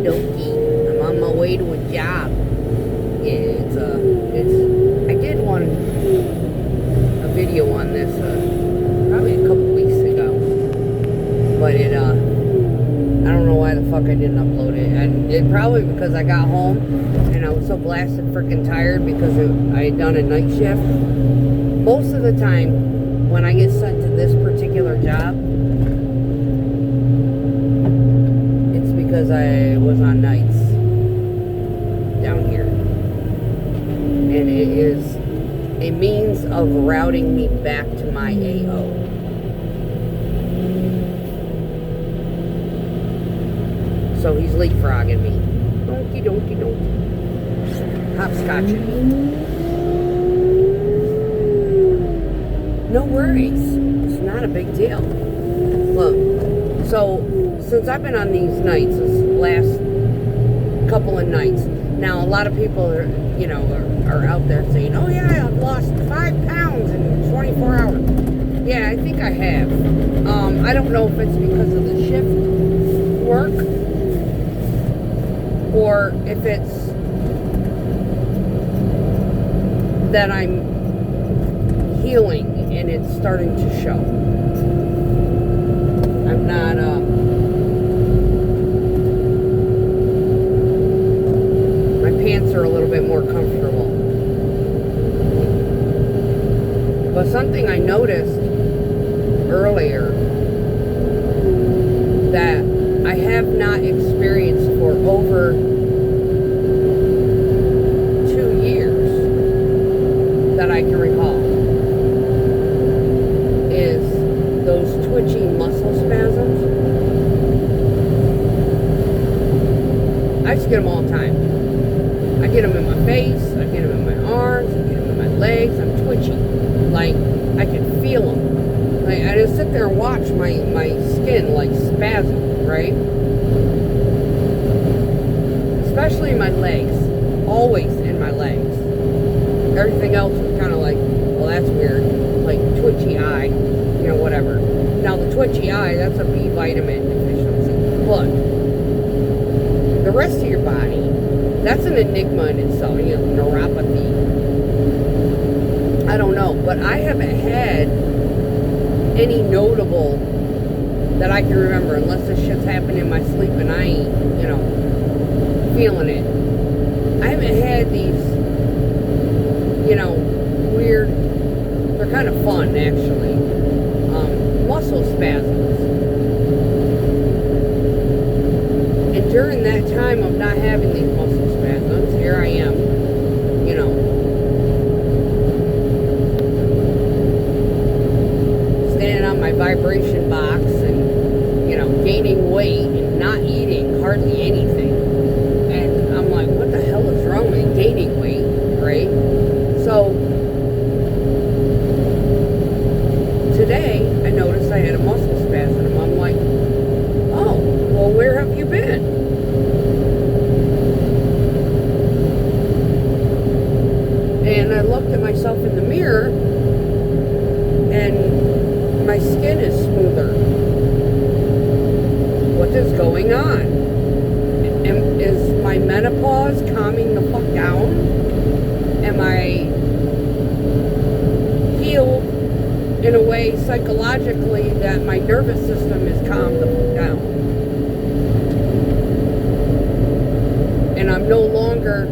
dokie. I'm on my way to a job. Yeah, I did a video on this, probably a couple weeks ago. But I don't know why the fuck I didn't upload it. And it probably because I got home and I was so blasted freaking tired because I had done a night shift. Most of the time, when I get sent to this particular job, it's because I was on nights down here. And it is a means of routing me back to my AO. So he's leapfrogging me. Donkey, donkey, donkey. Hopscotching me. No worries. It's not a big deal. Look, so since I've been on these nights, this last couple of nights, now a lot of people are out there saying, oh yeah, I've lost 5 pounds in 24 hours. Yeah, I think I have. I don't know if it's because of the shift work or if it's that I'm healing and it's starting to show. I'm not, my pants are a little bit more comfortable. But something I noticed earlier that I have not experienced for over 2 years that I can recall is those twitchy muscle spasms. I just get them all the time. I get them in my face, I get them in my arms, I get them in my legs. I'm twitchy. Like, I can feel them. Like, I just sit there and watch my skin, like, spasm, right? Especially my legs. Always in my legs. Everything else is kind of like, well, that's weird. Like, twitchy eye, whatever. Now, the twitchy eye, that's a B vitamin deficiency. But the rest of your body, that's an enigma in itself. Neuropathy. I don't know. But I haven't had any notable that I can remember, unless this shit's happened in my sleep and I ain't, feeling it. I haven't had these, weird, they're kind of fun, actually, muscle spasms. And during that time of not having these muscle spasms, here I am, standing on my vibration box and, gaining weight and not eating hardly anything. And I'm like, what the hell is wrong with gaining weight, right? So, today, I noticed I had a muscle spasm, and I'm like, oh, well, where have you been? And I looked at myself in the mirror, and my skin is smoother. What is going on? Is my menopause calming the fuck down? Am I healed in a way psychologically that my nervous system is calmed the fuck down? And I'm no longer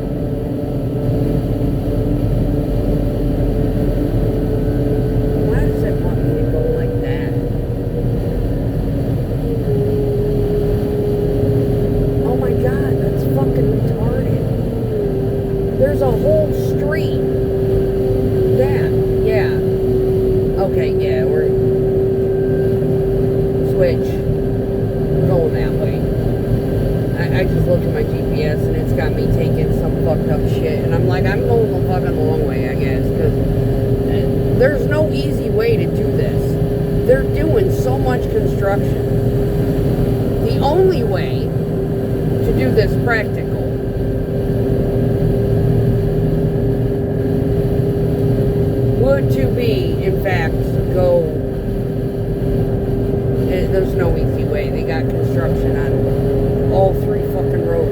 there's a whole street. Yeah. Okay, yeah, we're switch. We're going that way. I just looked at my GPS and it's got me taking some fucked up shit. And I'm like, I'm going the fucking long way, I guess. Because there's no easy way to do this. They're doing so much construction. The only way to do this practical would to be, in fact, go, there's no easy way. They got construction on all 3 fucking roads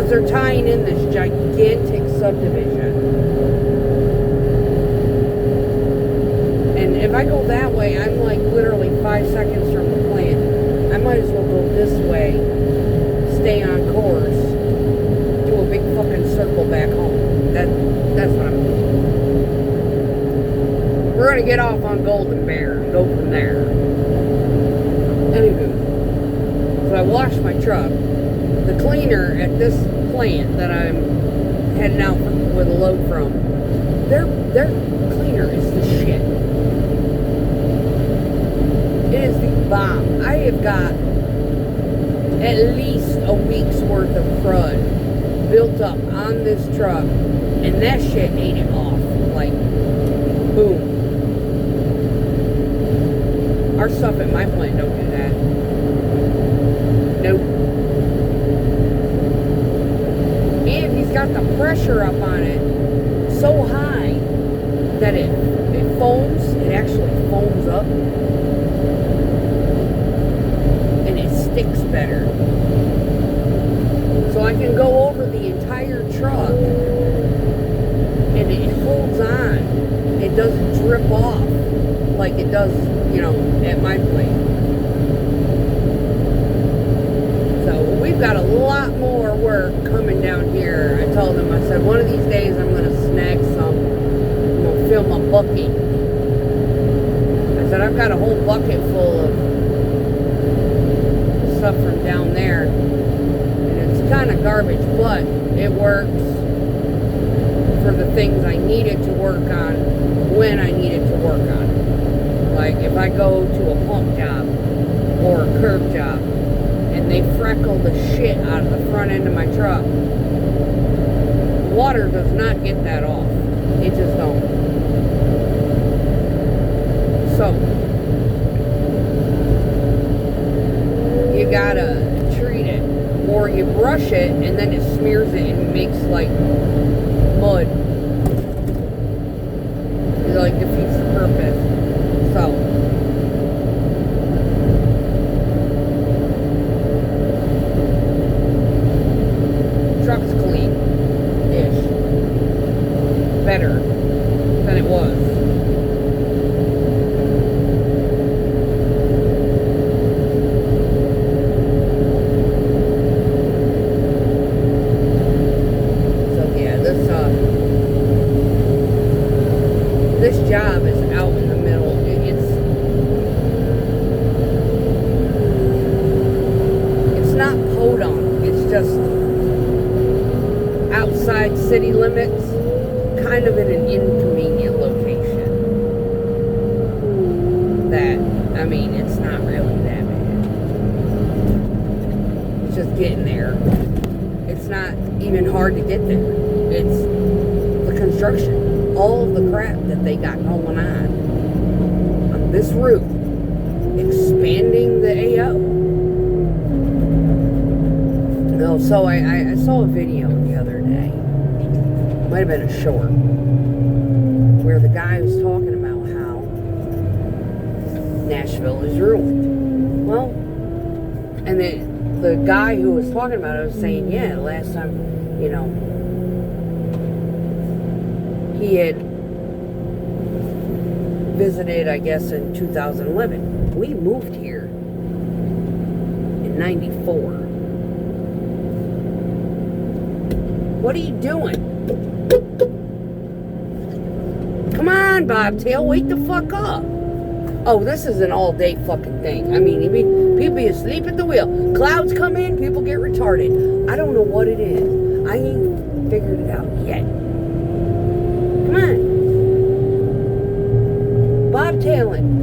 because they're tying in this gigantic subdivision. And if I go that way, I'm like literally 5 seconds from the plant. I might as well go this way, stay on course, do a big fucking circle back home. That's what I'm doing. We're gonna get off on Golden Bear and go from there. Anywho, so I washed my truck. The cleaner at this plant that I'm heading out with a load from, their cleaner is the shit. It is the bomb. I have got at least a week's worth of crud built up on this truck, and that shit ate it off. Like, boom. Our stuff at my plant don't do that. Nope. And he's got the pressure up on it so high that it foams. It actually foams up. And it sticks better. So I can go over the entire truck and it holds on. It doesn't drip off like it does, at my place. So we've got a lot more work coming down here. I told them, I said, one of these days I'm going to snag some. I'm going to fill my bucket. I said, I've got a whole bucket full of stuff from down there. And it's kind of garbage, but it works for the things I need it to work on when I need it to work on it. Like if I go to a pump job or a curb job and they freckle the shit out of the front end of my truck, water does not get that off. It just don't. So you gotta treat it, or you brush it and then it smears it and makes like mud. It like defeats the purpose. So truck's clean-ish. Better than it was. So yeah, this job is out in the middle. It's not podunk. It's just outside city limits, kind of in an inconvenient location. It's not really that bad. It's just getting there. It's not even hard to get there. It's the construction. All of the crap that they got going on this route. Expanding the AO. No, so I saw a video the other day. Might have been a short. Where the guy was talking about how Nashville is ruined. Well, and the guy who was talking about it was saying, yeah, last time, he had visited, I guess, in 2011. We moved here in 94. What are you doing? Come on, Bobtail, wake the fuck up. Oh, this is an all-day fucking thing. People be asleep at the wheel. Clouds come in, people get retarded. I don't know what it is. I ain't figured it out yet. Come on. Bobtailing.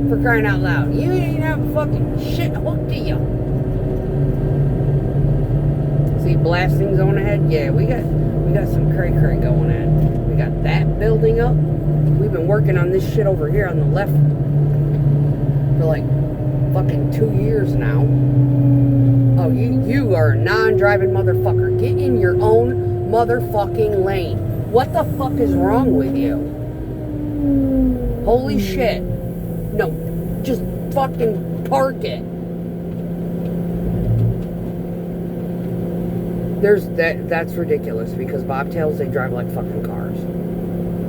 For crying out loud. You ain't have fucking shit hooked to you. See blasting zone ahead? Yeah, we got some cray-cray going on. We got that building up. We've been working on this shit over here on the left for like fucking 2 years now. Oh, you are a non-driving motherfucker. Get in your own motherfucking lane. What the fuck is wrong with you? Holy shit. No, just fucking park it. That's ridiculous because bobtails, they drive like fucking cars.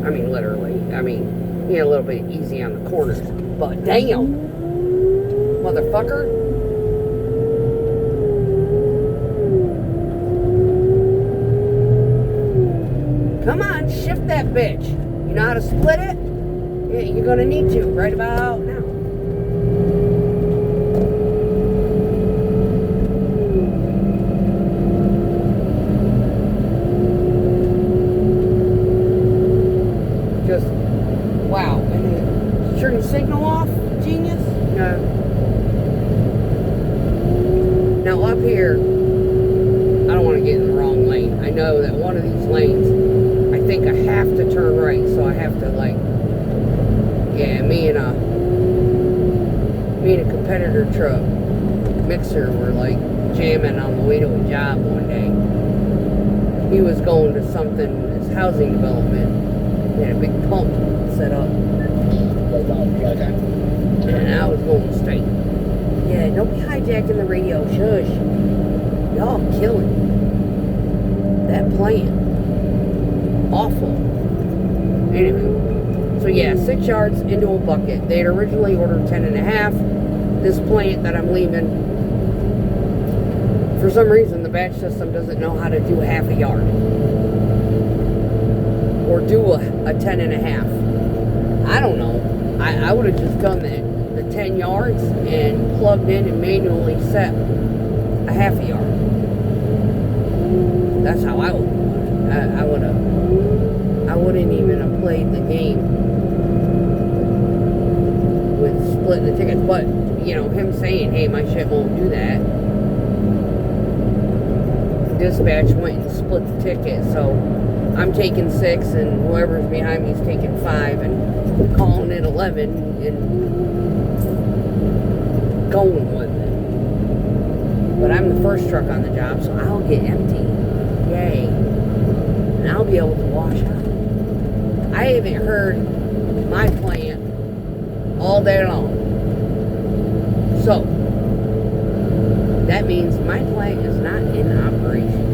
I mean, literally. I mean, a little bit easy on the corners. But damn, motherfucker. Come on, shift that bitch. You know how to split it? Yeah, you're gonna need to right about now. Just, wow. And then turn the signal off, genius? No. Now up here, I don't want to get in the wrong lane. I know that one of these lanes, I think I have to turn right, so I have to like, yeah, me and a competitor truck mixer were like jamming on the way to a job one day. He was going to something, this housing development. They had a big pump set up. And I was going straight. Yeah, don't be hijacking the radio. Shush. Y'all killing that plant. Awful. Anyway. So yeah, 6 yards into a bucket. They had originally ordered 10.5. This plant that I'm leaving, for some reason the batch system doesn't know how to do half a yard. Or do a 10.5. I don't know. I would have just done the 10 yards and plugged in and manually set a half a yard. That's how I would. I would have. I wouldn't even have played the game with splitting the tickets. But him saying, "Hey, my shit won't do that." Dispatch went and split the ticket, so I'm taking 6 and whoever's behind me is taking 5 and calling it 11 and going with it. But I'm the first truck on the job, so I'll get empty. Yay. And I'll be able to wash out. I haven't heard my plant all day long. So, that means my plant is not in operation.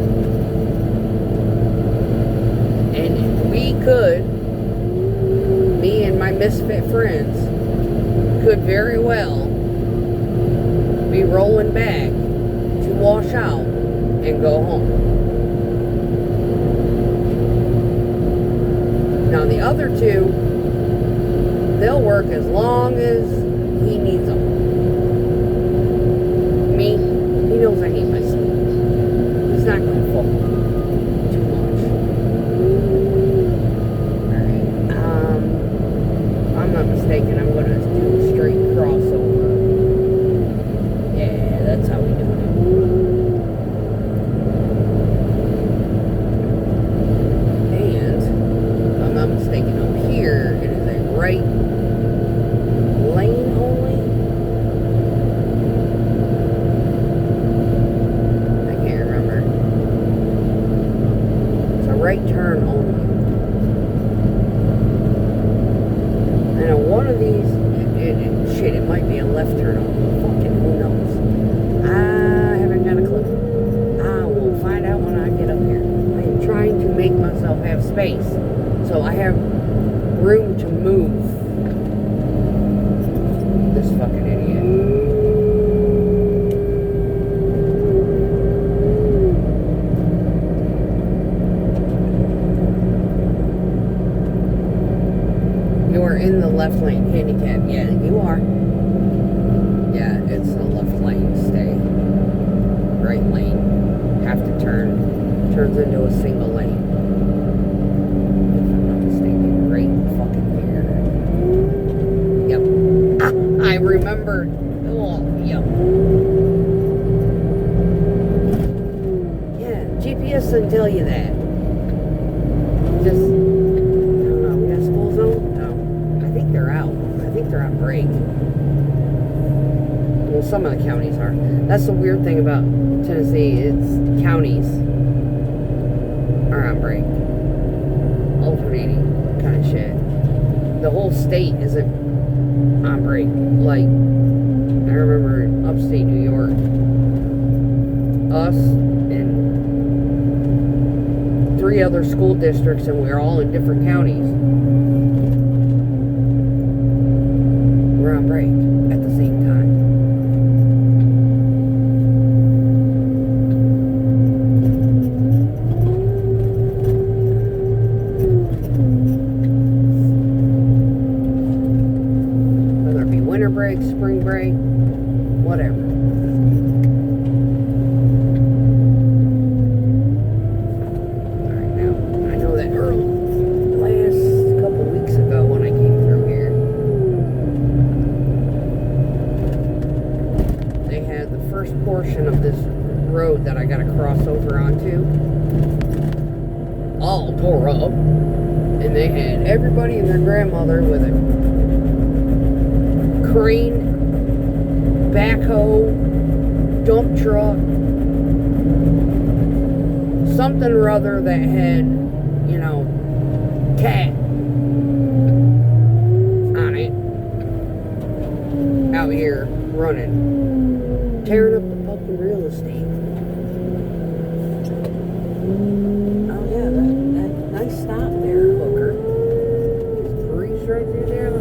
And we could, me and my misfit friends, could very well be rolling back to wash out and go home. Now the other two, they'll work as long as he needs them. Me, he knows I hate my sleep. He's not going to fuck too much. Alright, if I'm not mistaken, I'm going to do a straight crossover. Yeah, that's how we do it. And, if I'm not mistaken, up here, it is a right lane only. I can't remember. It's a right turn only. I know one of these, shit, it might be a left turn only. Fucking who knows? I haven't got a clue. I will find out when I get up here. I am trying to make myself have space so I have room to move. This fucking idiot. You are in the left lane, handicap. Yeah, you are. Yeah, it's the left lane. Stay. Right lane. Have to turn. Turns into a single lane. If I'm not mistaken, right fucking here. Yep. I remembered. Oh, yep. Yeah, GPS didn't tell you that. Just, I don't know, we got a school zone? No. I think they're out. I think they're on break. Well, some of the counties are. That's the weird thing about Tennessee. It's counties are on break. Alternating kind of shit. The whole state isn't on break. Like, I remember in upstate New York, us and 3 other school districts, and we're all in different counties. We're on break at the same time. Whether it be winter break, spring break, whatever. Portion of this road that I got to cross over onto all tore up, and they had everybody and their grandmother with a crane, backhoe, dump truck, something or other that had, you know, cat on it, out here running, tearing up the fucking real estate. Oh yeah, that nice stop there, hooker. Breeze right through there.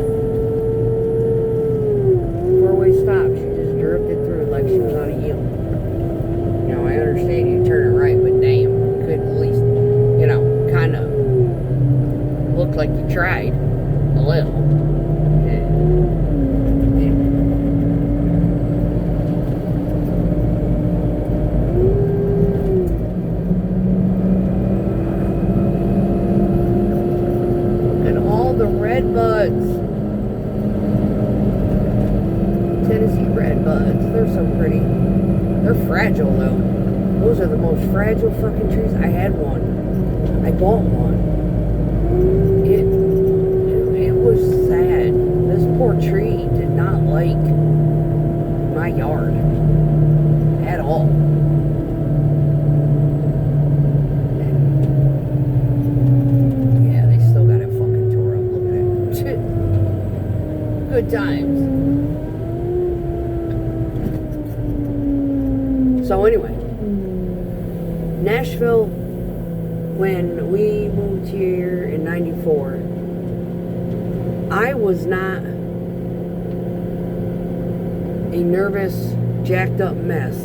Four-way stop. She just drifted through like she was on a yield. You know, I understand you turn it right, but damn, you could at least, you know, kind of look like you tried a little. Redbuds. Tennessee redbuds. They're so pretty. They're fragile though. Those are the most fragile fucking trees. I had one. I bought one. It was sad. This poor tree did not like my yard at all. Good times. So anyway, Nashville, when we moved here in '94, I was not a nervous, jacked up mess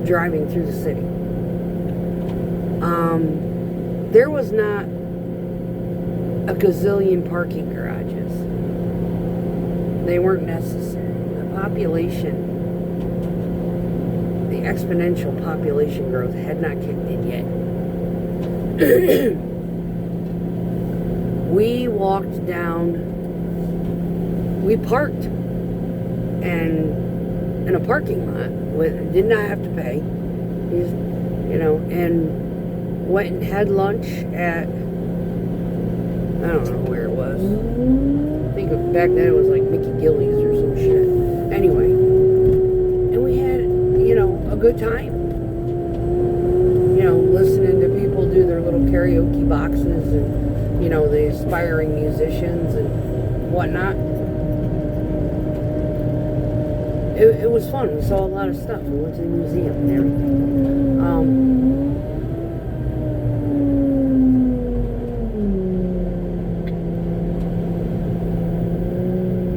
driving through the city. There was not a gazillion parking garages. They weren't necessary. The population, the exponential population growth had not kicked in yet. We walked down, we parked in a parking lot, did not have to pay, you know, and went and had lunch at, I don't know where it was. I think back then it was like Mickey Gillies or some shit. Anyway, and we had, you know, a good time. You know, listening to people do their little karaoke boxes and, you know, the aspiring musicians and whatnot. It was fun. We saw a lot of stuff. We went to the museum and everything.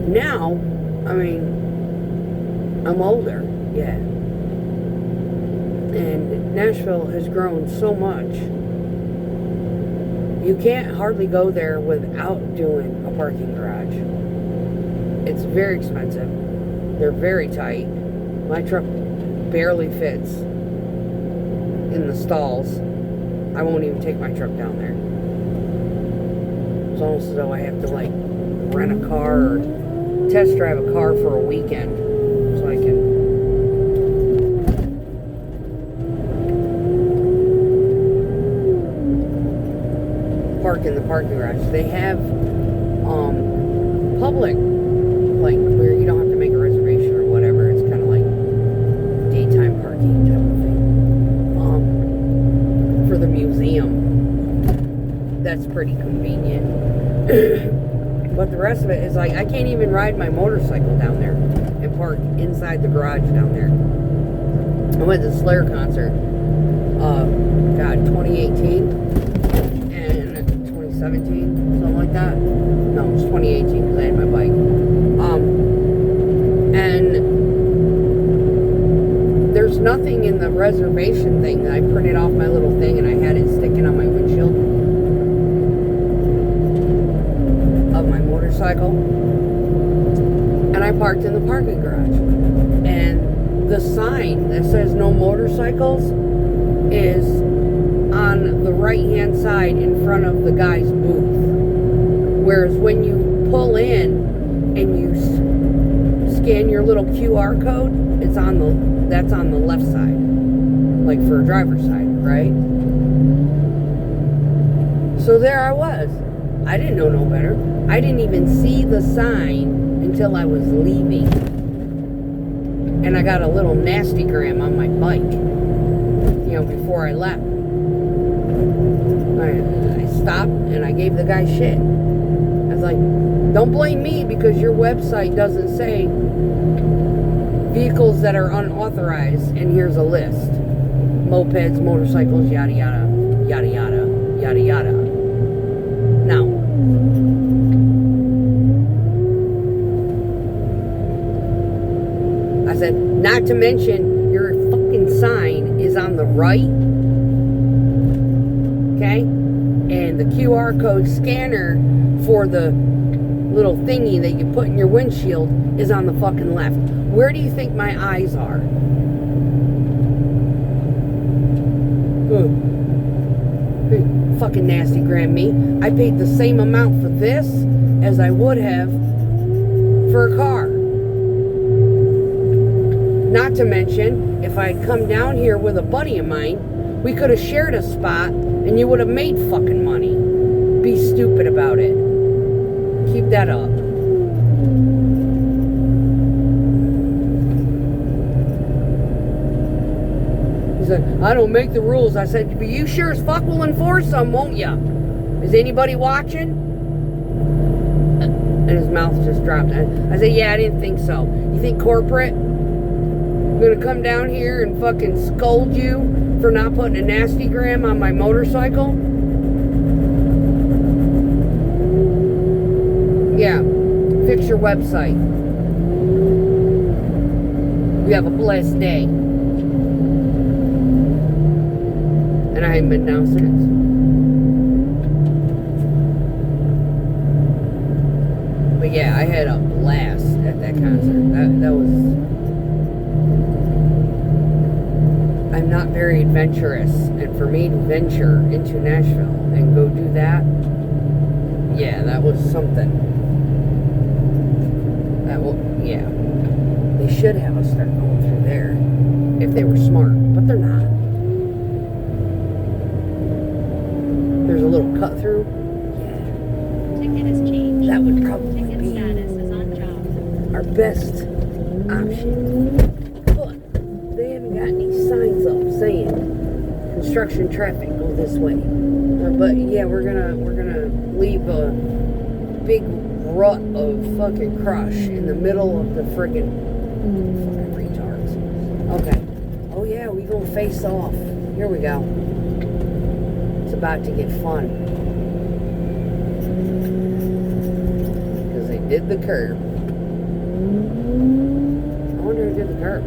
Now, I mean, I'm older, yeah. And Nashville has grown so much. You can't hardly go there without doing a parking garage. It's very expensive. They're very tight. My truck barely fits in the stalls. I won't even take my truck down there. It's almost as though I have to, like, rent a car or test drive a car for a weekend so I can park in the parking garage. They have public, like, where you don't have to make a reservation or whatever. It's kind of like daytime parking type of thing. For the museum, that's pretty convenient. But the rest of it is like, I can't even ride my motorcycle down there and park inside the garage down there. I went to the Slayer concert, 2018. 2017, something like that. No, it was 2018 because I had my bike. And there's nothing in the reservation thing that I printed off my little thing and I had it sticking on my windshield of my motorcycle. And I parked in the parking garage. And the sign that says no motorcycles is on the right-hand side in front of the guy's booth. Whereas when you pull in and you scan your little QR code, that's on the left side, like for a driver's side, right? So there I was. I didn't know no better. I didn't even see the sign until I was leaving. And I got a little nastygram on my bike, before I left. I stopped and I gave the guy shit. I was like, don't blame me because your website doesn't say vehicles that are unauthorized, and here's a list. Mopeds, motorcycles, yada yada, yada yada, yada yada. Now, I said, not to mention your fucking sign is on the right, okay? And the QR code scanner for the little thingy that you put in your windshield is on the fucking left. Where do you think my eyes are? Hey, fucking nastygram me. I paid the same amount for this as I would have for a car. Not to mention, if I had come down here with a buddy of mine, we could have shared a spot and you would have made fucking money. Be stupid about it. Keep that up. He said, I don't make the rules. I said, but you sure as fuck will enforce them, won't ya? Is anybody watching? And his mouth just dropped. I said, yeah, I didn't think so. You think corporate gonna come down here and fucking scold you for not putting a nastygram on my motorcycle? Yeah, fix your website. You have a blessed day. And I haven't been down since. But yeah, I had a blast at that concert. That was... I'm not very adventurous, and for me to venture into Nashville and go do that, yeah, that was something. Yeah, they should have us start going through there if they were smart, but they're not. There's a little cut through. Yeah, ticket is changed. That would probably Ticket be status is on job. Our best option. But they haven't got any signs up saying construction traffic go this way. But yeah, we're gonna leave a big rut of fucking crush in the middle of the friggin' fucking retards. Okay. Oh yeah, we gonna face off. Here we go. It's about to get fun. Because they did the curb. I wonder who did the curb.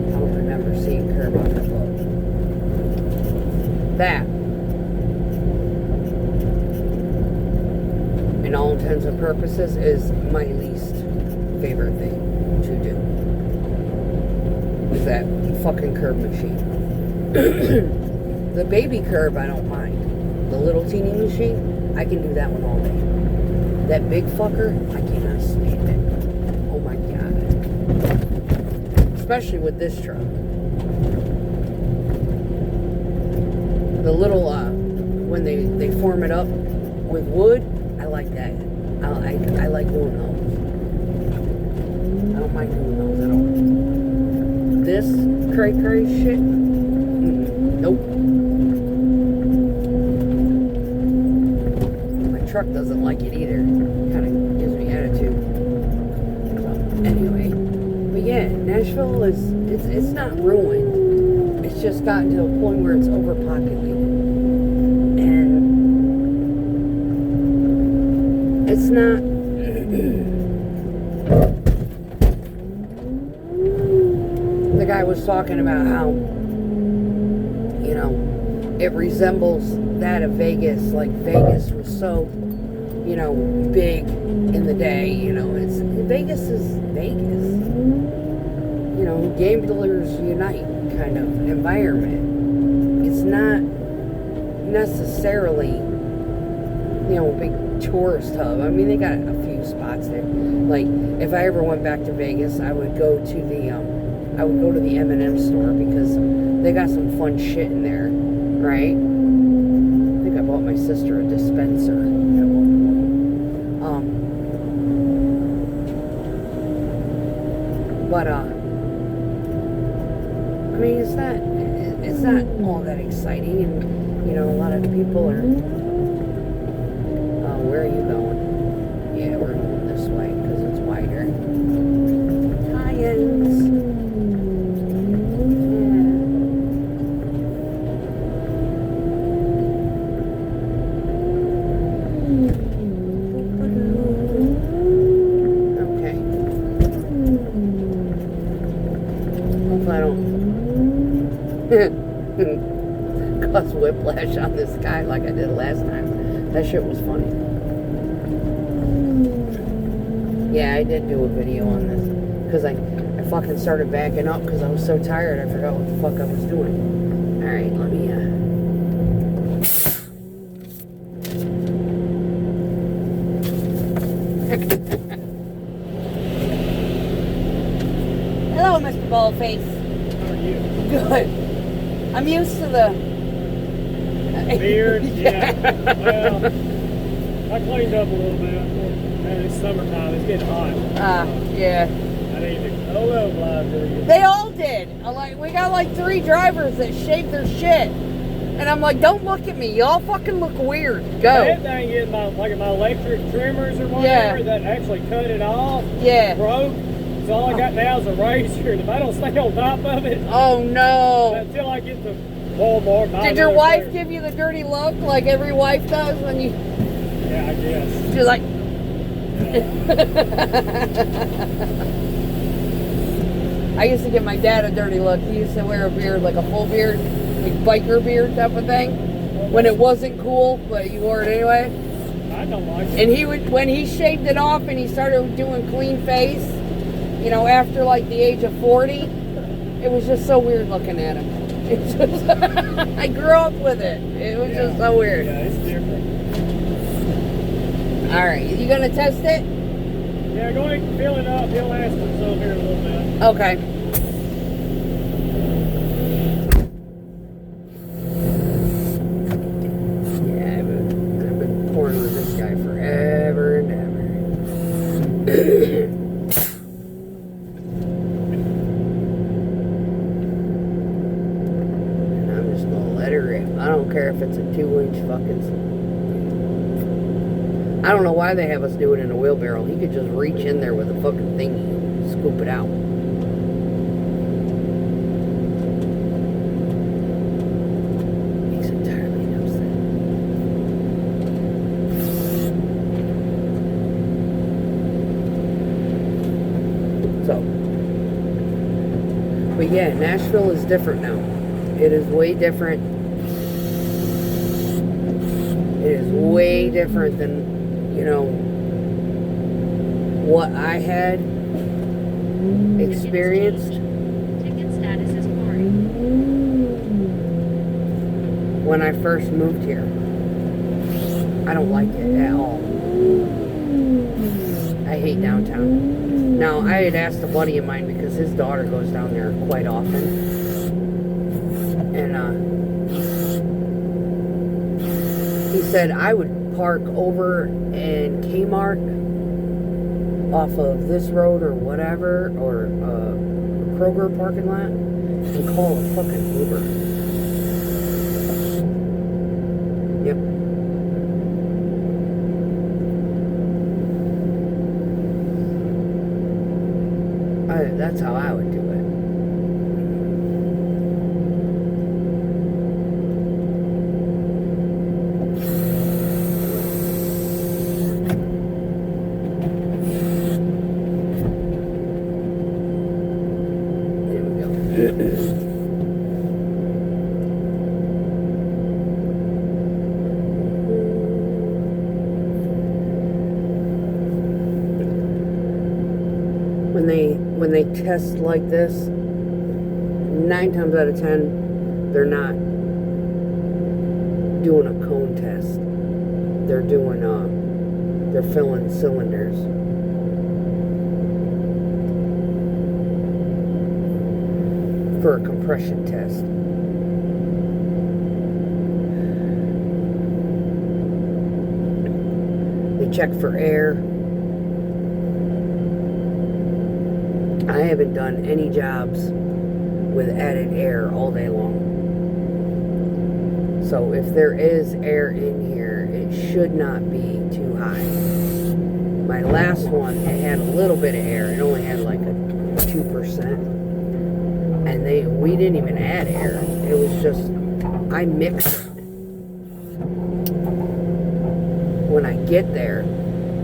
I don't remember seeing curb on the book. That, in all intents and purposes, is my least favorite thing to do. Is that fucking curb machine. The baby curb I don't mind. The little teeny machine, I can do that one all day. That big fucker, I cannot stand it. Oh my god. Especially with this truck. The little, when they form it up with wood, I like that. I like doing those. I don't mind doing those at all. This cray shit, nope. My truck doesn't like it either. Kind of gives me attitude. Anyway, but yeah, Nashville is, it's not ruined. It's it's just gotten to a point where it's overpopulated. And it's not... The guy was talking about how, you know, it resembles that of Vegas. Like, Vegas was so, you know, big in the day. You know, Vegas is Vegas. You know, gamblers unite kind of environment. It's not necessarily, you know, a big tourist hub. I mean, they got a few spots there. Like, if I ever went back to Vegas, I would go to the M&M store because they got some fun shit in there, right? I think I bought my sister a dispenser at one point. I mean, it's not all that exciting, and you know, a lot of people are. Where are you going? Yeah, we're going this way because it's wider. Tie-ins. Cause whiplash on this guy like I did last time. That shit was funny. Yeah, I did do a video on this because I fucking started backing up because I was so tired I forgot what the fuck I was doing. Alright, let me Hello, Mr. Baldface. How are you? Good. I'm used to the beard. Yeah. Well, I cleaned up a little bit. Man, it's summertime. It's getting hot. Yeah. I need to. Oh well, live for you. They all did. We got like 3 drivers that shaved their shit, and I'm like, don't look at me. Y'all fucking look weird. Go. That thing is my electric trimmers or whatever that actually cut it off. Yeah. Broke. So all I got now is a razor, and if I don't stay on top of it. Oh no. Until I get to Walmart. Did your wife give you the dirty look like every wife does when you? Yeah, I guess. She's like. I used to give my dad a dirty look. He used to wear a beard, like a full beard, like biker beard type of thing. When it wasn't cool, but you wore it anyway. I don't like it. And he would, when he shaved it off and he started doing clean face, you know, after like the age of 40, it was just so weird looking at him. It's just, I grew up with it. It was just so weird. Yeah, it's different. All right, you gonna test it? Yeah, go ahead and fill it up. He'll ask for some here in a little bit. Okay. Yeah, I've been pouring with this guy forever and ever. I don't care if it's a 2-inch fucking... I don't know why they have us do it in a wheelbarrow. He could just reach in there with a fucking thingy and scoop it out. Makes entirely no sense. So. But yeah, Nashville is different now. It is way different. It is way different than, you know, what I had experienced. Ticket status is foreign. When I first moved here. I don't like it at all. I hate downtown. Now, I had asked a buddy of mine because his daughter goes down there quite often. And, he said I would park over in Kmart off of this road or whatever, or Kroger parking lot, and call a fucking Uber. Yep. That's how I would do it. When they test like this, 9 times out of 10, they're not doing a cone test. They're doing they're filling cylinders. For a compression test. They check for air. I haven't done any jobs with added air all day long. So if there is air in here, it should not be too high. My last one, it had a little bit of air. It only had like a 2%. And we didn't even add air. It was just, I mixed it. When I get there,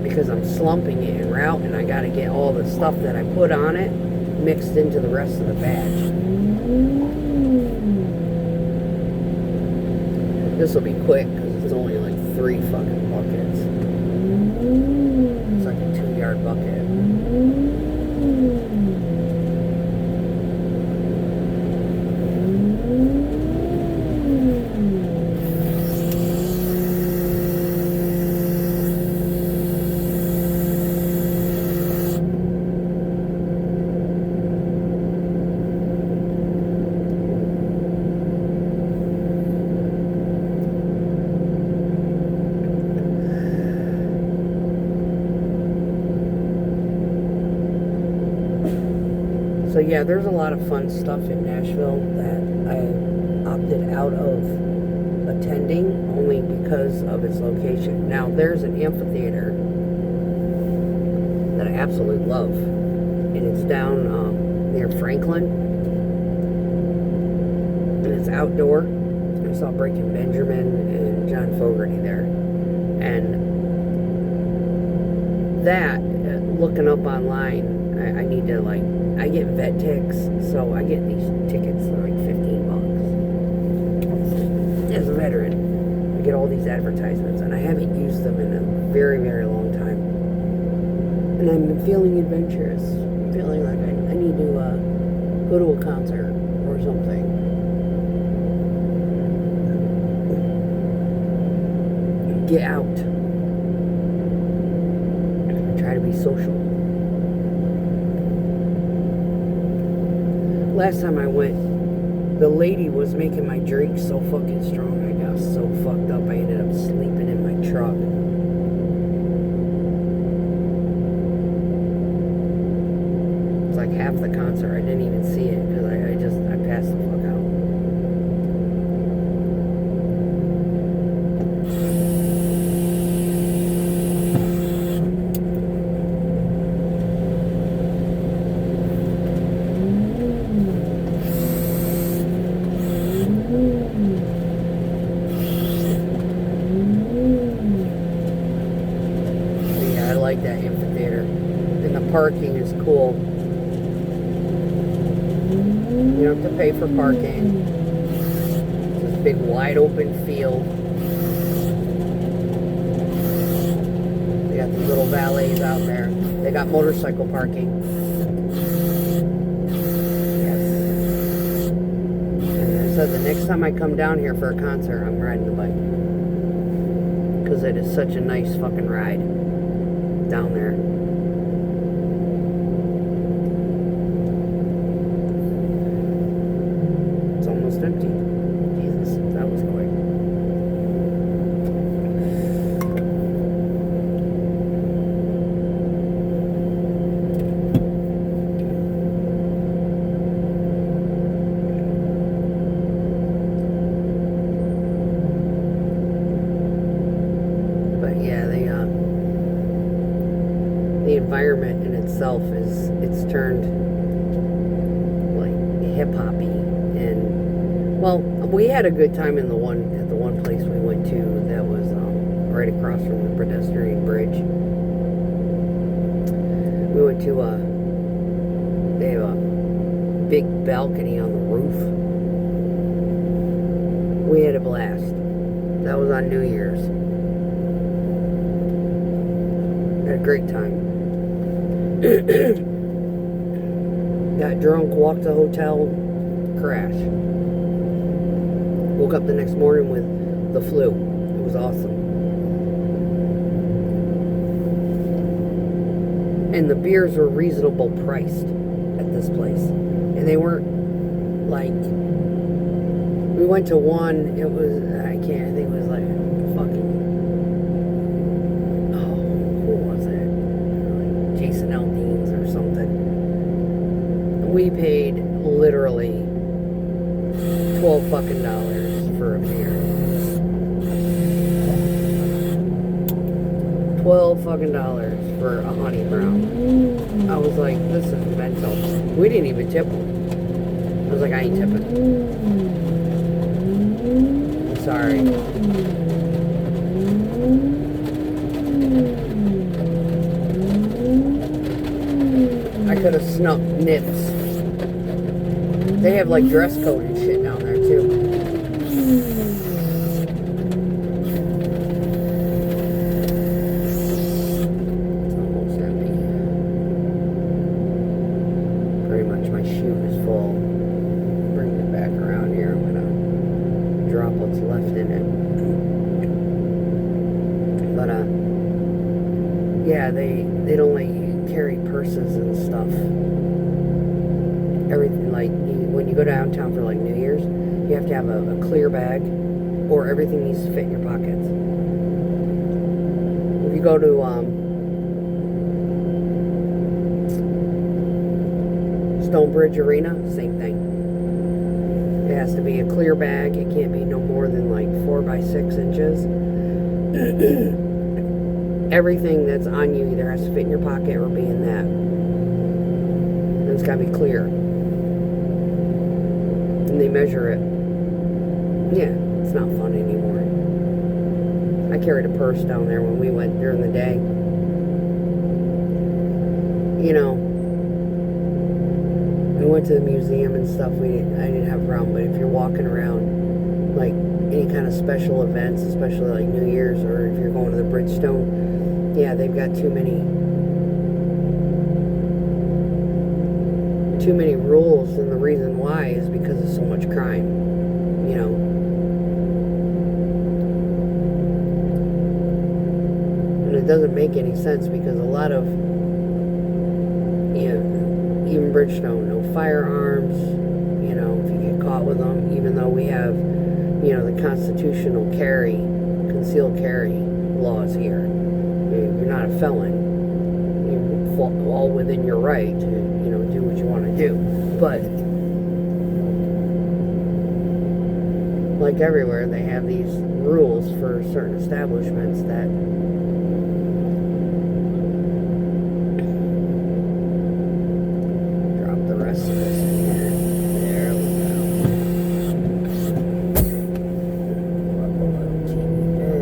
because I'm slumping it en route and I got to get all the stuff that I put on it mixed into the rest of the batch. This will be quick because it's only like 3 fucking buckets. It's like a 2-yard bucket. So yeah, there's a lot of fun stuff in Nashville that I opted out of attending only because of its location. Now, there's an amphitheater that I absolutely love, and it's down near Franklin, and it's outdoor. I saw Breaking Benjamin and John Fogerty there, and that, looking up online, I need to I get vet ticks, so I get these tickets for like $15. As a veteran, I get all these advertisements, and I haven't used them in a very, very long time. And I'm feeling adventurous. I'm feeling like I need to go to a concert or something. Get out. Try to be social. Last time I went, the lady was making my drink so fucking strong. I got so fucked up, I ended up sleeping in my truck. It's like half the concert, I didn't even see it because I passed the fuck out. Yeah, I like that amphitheater. And the parking is cool. You don't have to pay for parking. It's this big wide open field. They got these little valets out there. They got motorcycle parking. Yes. And I said the next time I come down here for a concert, I'm riding the bike. Because it is such a nice fucking ride down there. It's almost empty. Jesus, that was quick. But yeah, the environment in itself it's turned like hip-hoppy, and well, we had a good time at the one place we went to that was right across from the pedestrian bridge. We went to they have big balcony on the roof. We had a blast. That was on New Year's. Had a great time. Got drunk, walked to the hotel, crash. Woke up the next morning with the flu. It was awesome. And the beers were reasonable priced at this place. And they weren't like, we went to one, it was, I think it was like fucking, oh, who was it? Like Jason Aldean's or something. We paid literally $12 fucking for a beer. $12 fucking for a honey brown. I was like, this is mental. We didn't even tip them. I was like, I ain't tipping. Sorry. I could have snuck nips. They have like dress code and shit down there too. It's almost empty. Pretty much my chute is full. Bring it back around here. I'm gonna drop what's left in it. But yeah, they don't let you carry purses and stuff. Everything, like, when you go downtown for like New Year's, you have to have a clear bag, or everything needs to fit in your pockets. If you go to Stonebridge Arena, same thing. It has to be a clear bag. It can't be no more than like 4 by 6 inches. Everything that's on you either has to fit in your pocket or be in that. And it's got to be clear. And they measure it. Yeah, it's not fun anymore. I carried a purse down there when we went during the day. You know, we went to the museum and stuff. I didn't have a problem. But if you're walking around, like any kind of special events, especially like New Year's, or if you're going to the Bridgestone, yeah, they've got too many rules, and the reason why is because of so much crime, you know. And it doesn't make any sense because a lot of, you know, even Bridgestone, no firearms, you know, if you get caught with them, even though we have, you know, the constitutional concealed carry laws here. You're not a felon. You're all within your right to, you know, do what you want to do. But like everywhere, they have these rules for certain establishments that drop the rest of this in here. There we go. Rub a little teeny bit.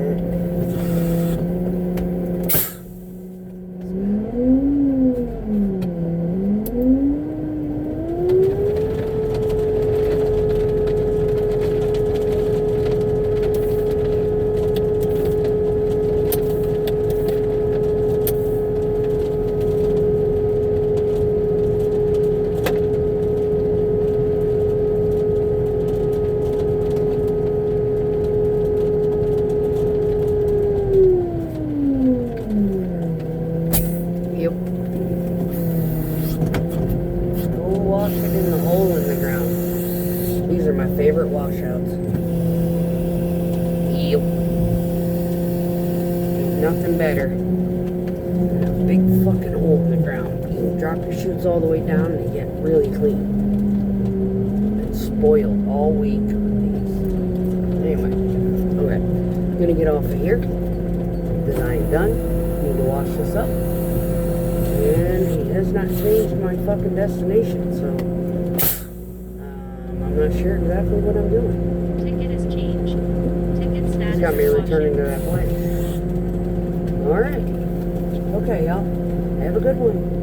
Favorite washouts. Yep. Nothing better than a big fucking hole in the ground. You can drop your chutes all the way down and they get really clean. It's spoiled all week on these. Anyway, okay. I'm gonna get off of here. Design done. Need to wash this up. And he has not changed my fucking destination, so I'm not sure exactly what I'm doing. Ticket is changed. Ticket status. He's got me returning to that place. Alright. Okay, y'all. Have a good one.